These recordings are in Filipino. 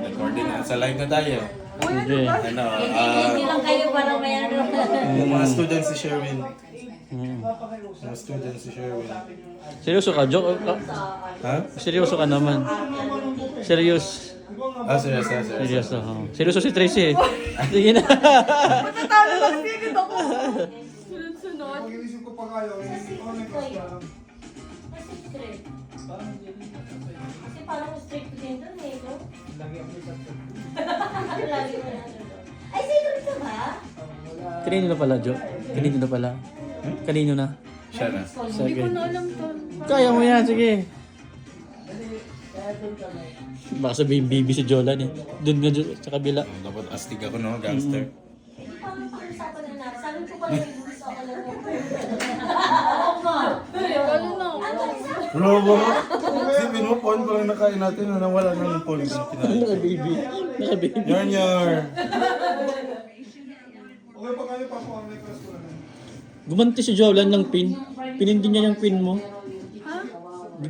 Recording na. Sa live na tayo. Sige. Ano, Hindi lang kayo parang may ano. yung mga students si Sherwin. Hmm. Mga students si Sherwin. Seryoso ka? Joke? Ha? Seryoso ka naman. Serious. Seryoso. Seryoso. Seryoso si Tracy eh. Sige na. Matatalo lang kasi agad ako. Sunod-sunod. Pag-iisip ko pa kayo, hindi ko na yung Kasi parang strict din doon eh, no? Lagi mo na doon. Ay, secret ka ba? Kanino na pala, Jo? Kanino na pala? Kanino na? Siya na. Hindi ko na alam to. Kaya mo yan, sige. Baka sabihin baby si Jolan eh. Doon nga sa kabila. Dapat astig ako, no? Gangster. Parang pag-usapan na natin. Sabi ko pala yung gusto ko lang. Oo nga. Ano na ako? Wala ba? Sipin mo, phone pa lang nakain natin na nawala na ng phone. Naka-baby. Naka-baby. Yarn. Okay pa kayo pa po ang request ko na. Gumanti si Jolan ng pin. Pinindi niya yung pin mo. Ha?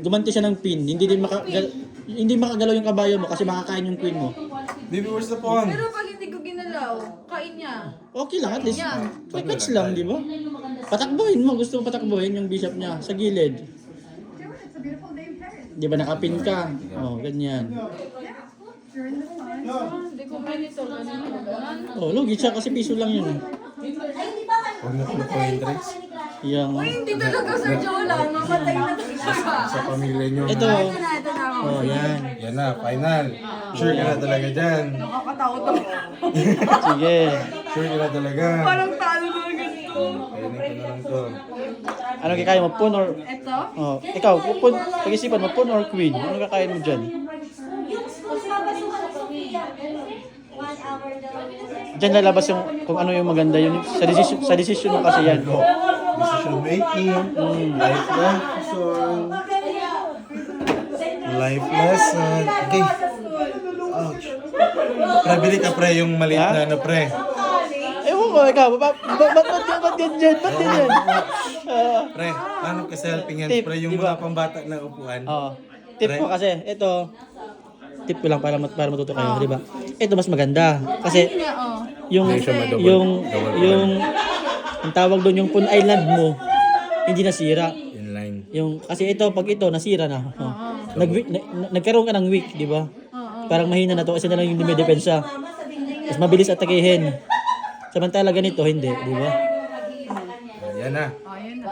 Gumanti siya ng pin. Hindi makagalaw yung kabayo mo kasi makakain yung queen mo. Baby, where's the phone? Pero pag hindi ko ginalaw, kain niya. Okay lang, at least. Yan. May catch lang, di ba? Patakbuhin mo. Gusto mo patakbuhin yung bishop niya sa gilid. Di ba nakapin ka? Oh, ganyan. Hindi ko ganito. Ganun. Oh, lugi siya kasi piso lang yun. Ay, hindi ba kayo? Huwag na kinukuhin tricks. Yung... Uy, hindi talaga Sir Jolan. Mamatay na siya. Sa pamilya nyo. Ito. Ito na ako. Oh, yan. Yan na, final. Sure ka na talaga dyan. Nakakatakot ako. Sige. Sure ka na talaga. Parang talo na ganito. Kainin ko na lang to. Ano kakain mo? Pawn or... Ito? Oh, ikaw, pag-isipan mo, pawn or queen? Ano kakain mo dyan? Yung school babasukan sa Sophia. 1 hour daw. Diyan lalabas yung kung ano yung maganda yun. Sa decision mo kasi yan. Decision making. Life lesson. Life lesson. Okay. Ouch. Pre, bili ka pre yung maliit na ano pre. Ewan ko, ikaw, ba't ganyan? Ba't ganyan? Pre, paano kasi helping hands Tip, pre yung diba? mga pambata na upuan. Tip ko kasi, ito, tip ko lang para matuto kayo, di ba? Ito mas maganda. Kasi, yung, ang tawag doon, yung Pun Island mo, hindi nasira. Inline. Kasi ito, pag ito, nasira na. Nagkaroon ka ng weak, di ba? Parang mahina na to kasi na lang yung dumidepensa. Mas mabilis atakihin. Samantala ganito, hindi, di ba? Yan na. Ayun na.